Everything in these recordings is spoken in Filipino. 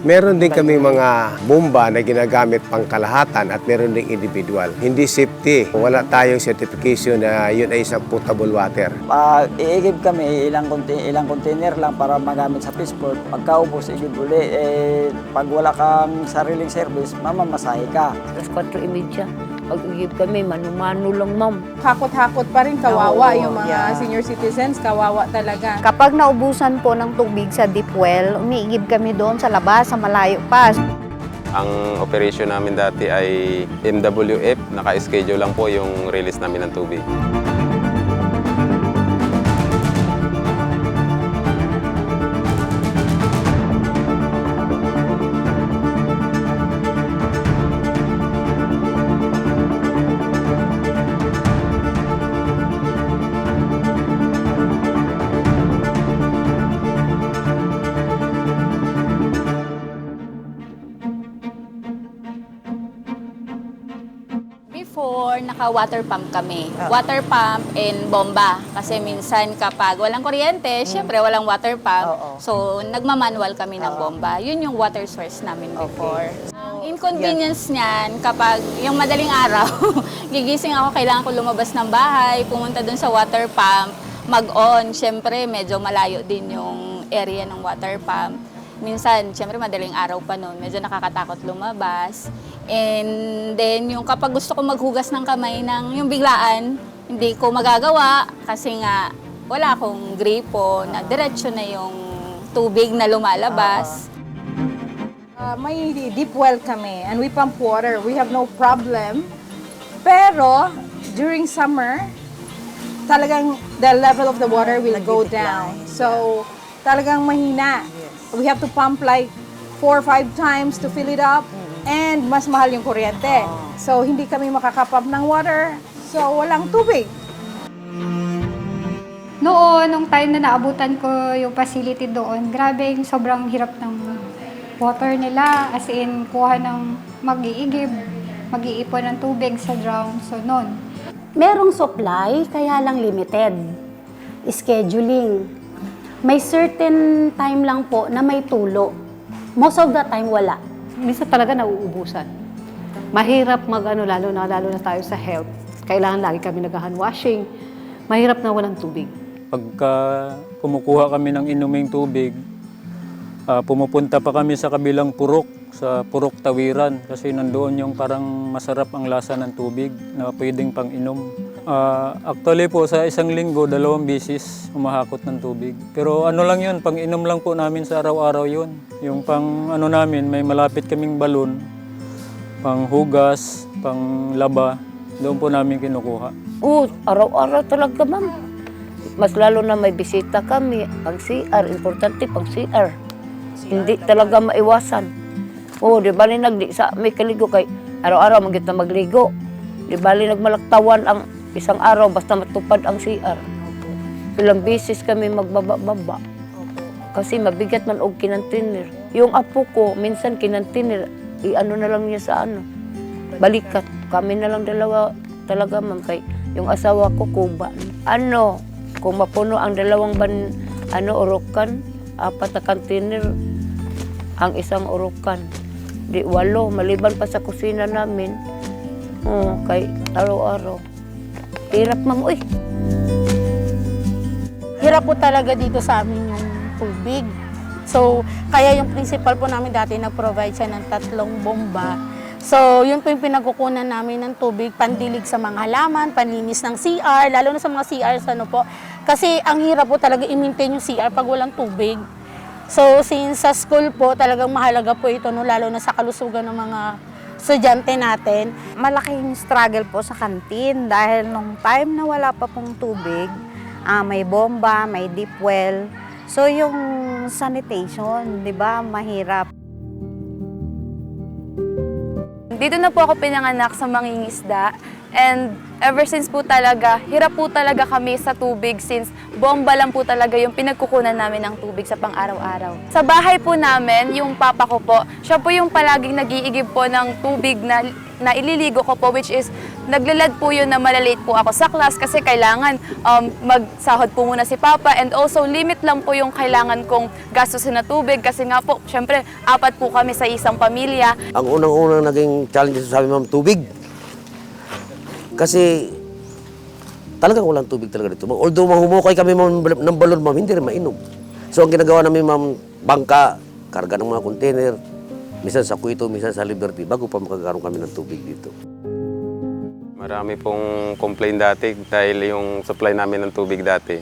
Meron din kami mga bomba na ginagamit pang kalahatan at meron din individual. Hindi safety. Wala tayong certification na yun ay isang potable water. Iigib kami ilang container lang para magamit sa fishport. Pagkaubos, igib uli. Pag wala kang sariling service, mamamasahe ka. Alas 4:30. Pag-igib kami, mano-mano lang, ma'am. Hakot-hakot pa rin, kawawa Oo, yung mga yeah. senior citizens, kawawa talaga. Kapag naubusan po ng tubig sa deep well, umiigib kami doon sa labas, sa malayo pa. Ang operation namin dati ay MWF, naka-schedule lang po yung release namin ng tubig. Before, naka-water pump kami. Water pump and bomba. Kasi minsan kapag walang kuryente, syempre walang water pump. So, nagmamanual kami ng bomba. Yun yung water source namin before. Ang inconvenience niyan, kapag yung madaling araw, gigising ako, kailangan ko lumabas ng bahay, pumunta dun sa water pump, mag-on. Syempre, medyo malayo din yung area ng water pump. Minsan, syempre madaling araw pa noon, medyo nakakatakot lumabas. And then, yung kapag gusto ko maghugas ng kamay ng yung biglaan, hindi ko magagawa kasi nga wala akong gripo na diretso na yung tubig na lumalabas. May deep well kami and we pump water. We have no problem. Pero, during summer, talagang the level of the water will go down. So, talagang mahina. We have to pump like 4 or 5 times to fill it up and mas mahal yung kuryente. So, hindi kami makakapump ng water. So, walang tubig. Noon, nung time na naabutan ko yung facility doon, grabe yung sobrang hirap ng water nila. As in, kuha ng mag-iigib, mag-iipon ng tubig sa drum. So, noon. Merong supply, kaya lang limited. Scheduling. May certain time lang po na may tulo. Most of the time, wala. Minsan talaga nauubusan. Mahirap lalo na tayo sa health. Kailangan lagi kami nag-hand washing. Mahirap na walang tubig. Pagka kumukuha kami ng inuming tubig, pumupunta pa kami sa kabilang purok, sa Purok Tawiran, kasi nandoon yung parang masarap ang lasa ng tubig na pwedeng pang-inom. Actually po, sa isang linggo, 2 bisis umahakot ng tubig. Pero ano lang yun, pang-inom lang po namin sa araw-araw yun. Yung namin, may malapit kaming balon, pang hugas, pang laba, doon po namin kinukuha. Araw-araw talaga, ma'am. Mas lalo na may bisita kami. Pang CR, importante pang CR. Hindi talaga maiwasan. Di bali may kaligo kay araw-araw magit na magligo. Di bali nagmalaktawan ang isang araw basta matupad ang CR. Ilang beses kami magbaba-baba. Kasi mabigat man og kinantiner. Yung apo ko, minsan kinantiner, na lang niya sa balikat. Kami na lang dalawa talaga, ma'am, kay yung asawa ko kuba. Kung mapuno ang 2 urukan, 4 na kantinir ang isang urukan. Di 8, maliban pa sa kusina namin. Kay araw-araw. Hirap, ma'am, Hirap po talaga dito sa amin yung tubig. So, kaya yung principal po namin dati nag-provide siya ng 3 bomba. So, yun po yung pinagkukunan namin ng tubig, pandilig sa mga halaman, panlinis ng CR, lalo na sa mga CR po. Kasi ang hirap po talaga i-maintain yung CR pag walang tubig. So, since sa school po, talagang mahalaga po ito, lalo na sa kalusugan ng mga estudyante natin. Malaking struggle po sa kantin dahil nung time na wala pa pong tubig, may bomba, may deep well. So, yung sanitation, di ba, mahirap. Dito na po ako pinanganak sa mangingisda and ever since po talaga, hirap po talaga kami sa tubig since bomba lang po talaga yung pinagkukunan namin ng tubig sa pang-araw-araw. Sa bahay po namin, yung papa ko po, siya po yung palaging nag-iigib po ng tubig na ililigo ko po, which is naglalad po yun na malalate po ako sa class kasi kailangan magsahod po muna si Papa, and also limit lang po yung kailangan kong gastusin na tubig kasi nga po, syempre, 4 po kami sa isang pamilya. Ang unang-unang naging challenge sa amin, ma'am, tubig. Kasi talagang walang tubig talaga dito. Although mahumukay kami, ma'am, ng balon, ma'am, hindi rin mainom. So ang ginagawa namin, ma'am, bangka, karga ng mga container, minsan sa Cuito, minsan sa Liberty, bago pa makakaroon kami ng tubig dito. Marami pong complaint dati dahil yung supply namin ng tubig dati,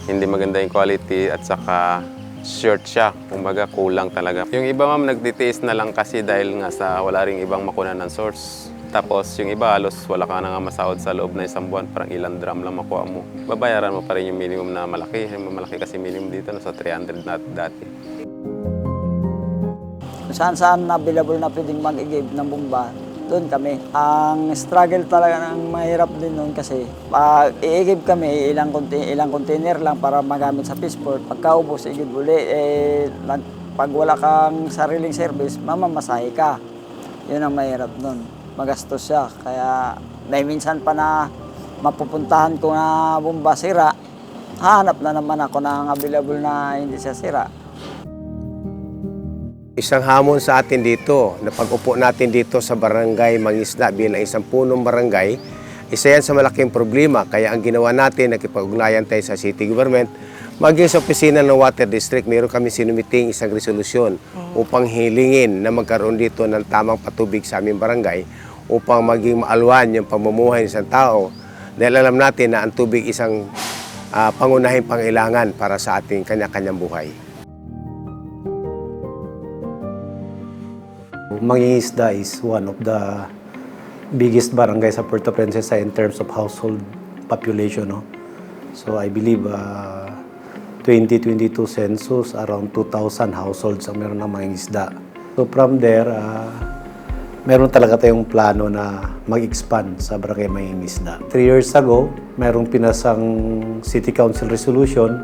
hindi maganda yung quality at saka short siya. Kumbaga kulang talaga. Yung iba, ma'am, nagtitiis na lang kasi dahil nga sa wala ring ibang makunan ng source. Tapos yung iba halos wala ka na nga masahod sa loob na isang buwan, parang ilang drum lang makuha mo. Babayaran mo pa rin yung minimum na malaki. Malaki kasi minimum dito, nasa 300 na dati. Saan-saan na available na pwedeng mag-i-give ng bomba, doon kami. Ang struggle talaga ng mahirap din noon kasi pag i-give kami, ilang container lang para magamit sa Peaceport. Pagkaubos, i-give uli. Pag wala kang sariling service, mamamasahe ka. Yun ang mahirap noon. Magastos siya. Kaya minsan pa na mapupuntahan ko na bomba sira, hanap na naman ako ng available na hindi siya sira. Isang hamon sa atin dito, na pag-upo natin dito sa barangay Mangisda bilang isang punong barangay, isa yan sa malaking problema. Kaya ang ginawa natin, nakipag-ugnayan tayo sa city government, maging sa opisina ng Water District, meron kami sinumiting isang resolusyon upang hilingin na magkaroon dito ng tamang patubig sa aming barangay upang maging maalwan yung pamumuhay ng isang tao. Dahil alam natin na ang tubig isang pangunahing pangailangan para sa ating kanya-kanyang buhay. Mangingisda is one of the biggest barangay sa Puerto Princesa in terms of household population. No? So I believe 2022 census, around 2,000 households ang meron ng mangingisda. So from there, meron talaga tayong plano na mag-expand sa barangay mangingisda. 3 years ago, merong pinasang City Council resolution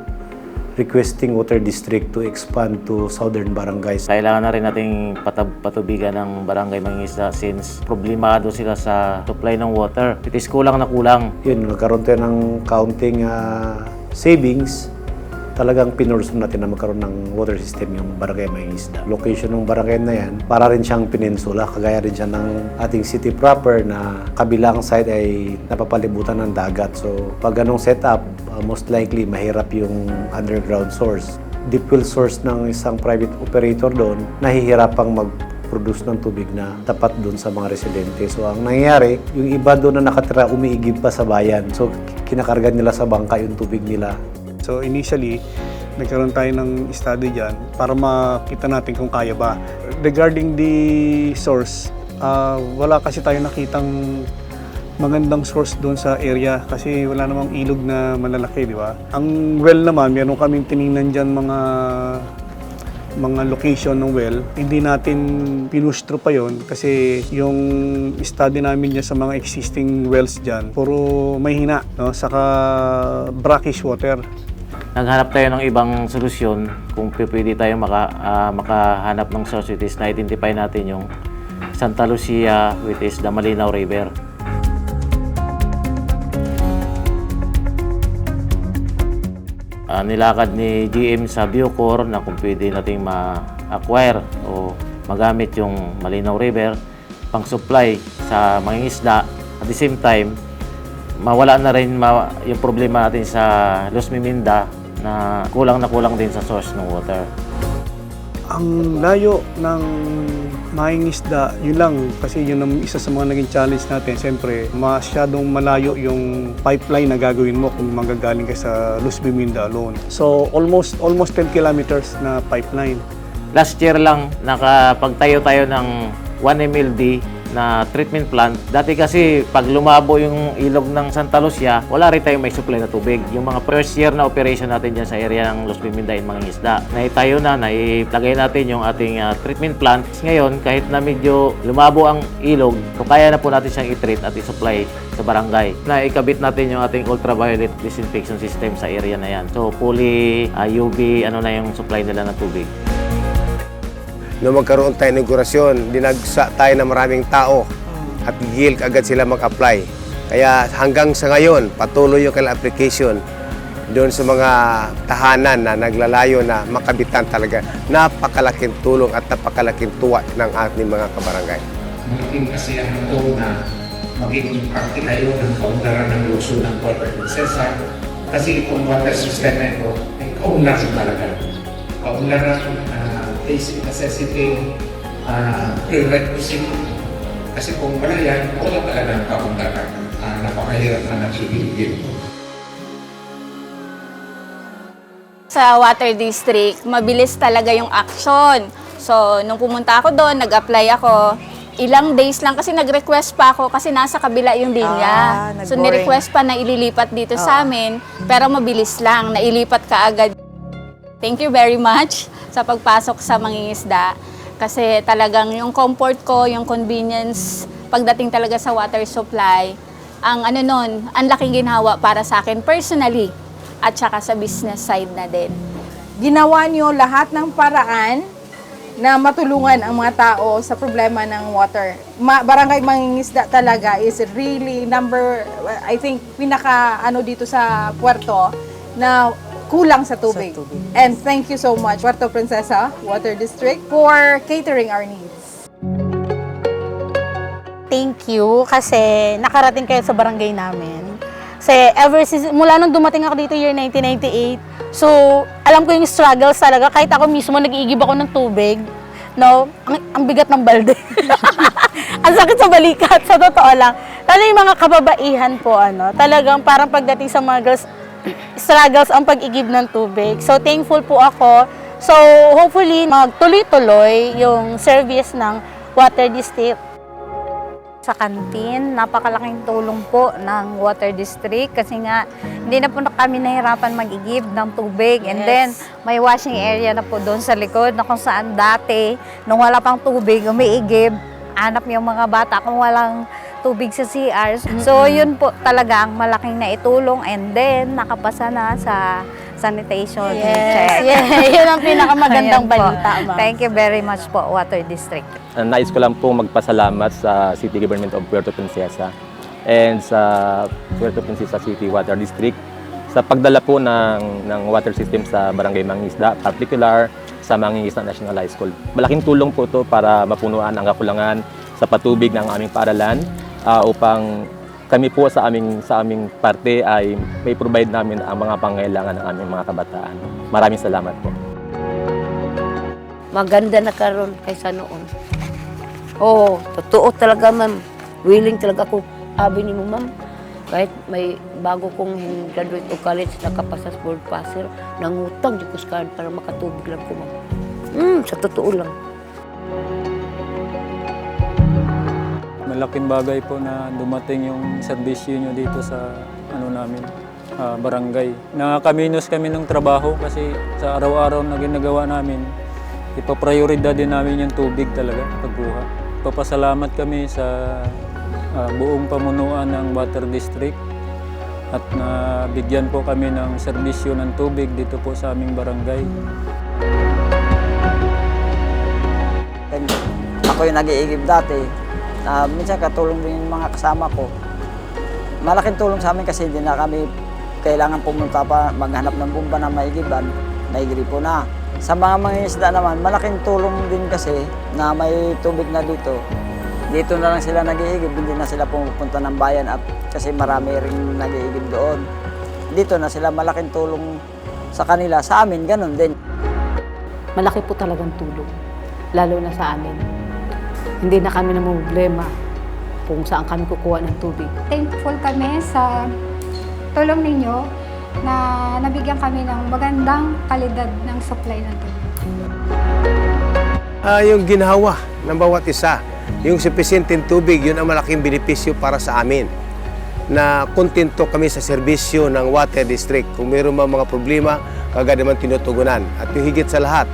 requesting Water District to expand to southern barangays. Kailangan na rin nating patubigan ng barangay Mangingisda since problemado sila sa supply ng water. It is kulang na kulang. Yun, nagkaroon tayo ng counting savings. Talagang pinursun natin na magkaroon ng water system yung barangay Mangingisda. Location ng barangay na yan, para rin siyang peninsula. Kagaya rin siya ng ating city proper na kabilang side ay napapalibutan ng dagat. So pag ganong setup, most likely mahirap yung underground source. Deep well source ng isang private operator doon, nahihirapang mag-produce ng tubig na tapat doon sa mga residente. So ang nangyayari, yung iba doon na nakatira umiigib pa sa bayan. So kinakarga nila sa bangka yung tubig nila. So initially, nagkaroon tayo ng study dyan para makita natin kung kaya ba. Regarding the source, wala kasi tayo nakitang magandang source doon sa area kasi wala namang ilog na malalaki, di ba? Ang well naman, meron kaming tiningnan dyan mga location ng well. Hindi natin pinustro pa yon kasi yung study namin dyan sa mga existing wells dyan, puro mahina, no? Saka brackish water. Naghanap tayo ng ibang solusyon kung pwede tayo makahanap ng source, which is na-identify natin yung Santa Lucia, which is the Malinaw River. Nilakad ni GM sa Bucor na kung pwede nating ma-acquire o magamit yung Malinaw River pang supply sa mangingisda. At the same time, mawala na rin yung problema natin sa Los Miminda na kulang din sa source ng water. Ang layo ng mangingisda, yun lang. Kasi yun ang isa sa mga naging challenge natin. Siyempre, masyadong malayo yung pipeline na gagawin mo kung manggagaling ka sa Los Miminda alone. So, almost 10 kilometers na pipeline. Last year lang, nakapagtayo tayo ng 1 MLD na treatment plant. Dati kasi pag lumabo yung ilog ng Santa Lucia, wala rin tayong may supply na tubig. Yung mga first year na operation natin dyan sa area ng Los Miminda in Mangingisda, naitayo na, nailagay natin yung ating treatment plant. Ngayon, kahit na medyo lumabo ang ilog, so kaya na po natin siyang i-treat at i-supply sa barangay. Naikabit natin yung ating ultraviolet disinfection system sa area na yan. So fully UV, na yung supply nila ng tubig. Nung magkaroon tayo ng inaugurasyon, dinagsa tayo ng maraming tao at gigil agad sila mag-apply. Kaya hanggang sa ngayon, patuloy yung kanilang application doon sa mga tahanan na naglalayo na makabitan talaga. Napakalaking tulong at napakalaking tuwa ng ating mga kabarangay. Maging kasiyahan ko na maging parte tayo ng kaunlaran ng luso ng Puerto Princesa. Kasi itong water system na ito ay kaunlaran talaga. Kaunlaran, basic necessity, prerequisite. Kasi kung wala yan, wala talaga ng kaunlaran. Napakahirap na nagsigil. Sa Water District, mabilis talaga yung action. So, nung pumunta ako doon, nag-apply ako. Ilang days lang kasi nag-request pa ako kasi nasa kabila yung linya. So, ni-request pa na ililipat dito sa amin, pero mabilis lang, nailipat ka agad. Thank you very much sa pagpasok sa mangingisda kasi talagang yung comfort ko, yung convenience, pagdating talaga sa water supply, ang ang laking ginhawa para sa akin personally at saka sa business side na din. Ginawa niyo lahat ng paraan na matulungan ang mga tao sa problema ng water. Barangay Mangingisda talaga is really I think, pinaka dito sa Puerto na kulang sa tubig. And thank you so much, Puerto Princesa Water District, for catering our needs. Thank you kasi nakarating kayo sa barangay namin. Kasi mula nung dumating ako dito year 1998, so alam ko yung struggles talaga. Kahit ako mismo nag-iigib ako ng tubig, no? Ang bigat ng balde. Ang sakit sa balikat, sa totoo lang. Lalo yung mga kababaihan po, talagang parang pagdating sa mga girls, struggles ang pag-igib ng tubig. So thankful po ako. So hopefully magtuloy-tuloy yung service ng Water District. Sa kantin, napakalaking tulong po ng Water District kasi nga hindi na po kami nahirapan mag-igib ng tubig. And then, may washing area na po doon sa likod na kung saan dati, nung wala pang tubig, umiigib, hanap yung mga bata kung walang tubig sa CR. So, yun po talaga ang malaking naitulong. And then, nakapasa na sa sanitation check. Yun ang pinakamagandang balita, ma'am. Thank you very much po, Water District. Nais ko lang po magpasalamat sa City Government of Puerto Princesa and sa Puerto Princesa City Water District sa pagdala po ng water system sa Barangay Mangingisda, particular sa Mangingisda National High School. Malaking tulong po ito para mapunuan ang kakulangan sa patubig ng aming paaralan upang kami po sa aming parte ay may provide namin ang mga pangailangan ng aming mga kabataan. Maraming salamat po. Maganda na karon kaysa noon. Oo, totoo talaga, ma'am. Willing talaga ako, abi ni mo, ma'am. Kahit may bago kong graduate o college, nakapasas board passer, nangutang di ko sa card para makatubig lang ko, ma'am. Sa totoo lang. Malaking bagay po na dumating yung serbisyo nyo dito sa barangay. Nakakaminos kami ng trabaho kasi sa araw-araw na ginagawa namin, ipaprioridad din namin yung tubig talaga, pagbuha. Papasalamat kami sa buong pamunuan ng Water District at nabigyan po kami ng serbisyo ng tubig dito po sa aming barangay. Ako yung nag-iigib dati. Minsan katulong din yung mga kasama ko. Malaking tulong sa amin kasi hindi na kami kailangan pumunta pa maghanap ng bomba na maigiban. Naigripo na. Sa mga mangingisda naman, malaking tulong din kasi na may tubig na dito. Dito na lang sila nag-iigib, hindi na sila pupunta ng bayan at kasi marami rin nag-iigib doon. Dito na sila, malaking tulong sa kanila. Sa amin, ganun din. Malaki po talagang tulong, lalo na sa amin. Hindi na kami namumblema kung saan kami kukuha ng tubig. Thankful kami sa tulong ninyo na nabigyan kami ng magandang kalidad ng supply ng tubig. Yung ginhawa ng bawat isa, yung sufficienteng tubig, yun ang malaking benepisyo para sa amin. Na kontento kami sa serbisyo ng Water District. Kung mayroon mga problema, kagad naman tinutugunan. At yung higit sa lahat,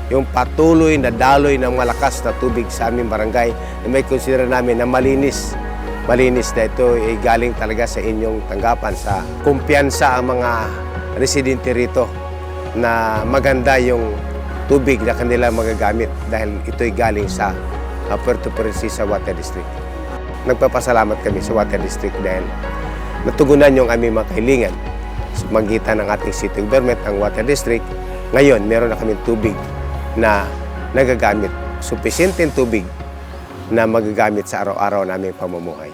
yung patuloy na daloy ng malakas na tubig sa aming barangay na may consider namin na malinis. Malinis na ito ay galing talaga sa inyong tanggapan, sa kumpiyansa ang mga residente rito na maganda yung tubig na kanila magagamit dahil ito'y galing sa Puerto Princesa Water District. nagpapasalamat kami sa Water District dahil natugunan yung aming mga kahilingan sa magitan ng ating city government, ang Water District. Ngayon, meron na kami tubig na nagagamit, supisyenteng tubig na magagamit sa araw-araw naming pamumuhay.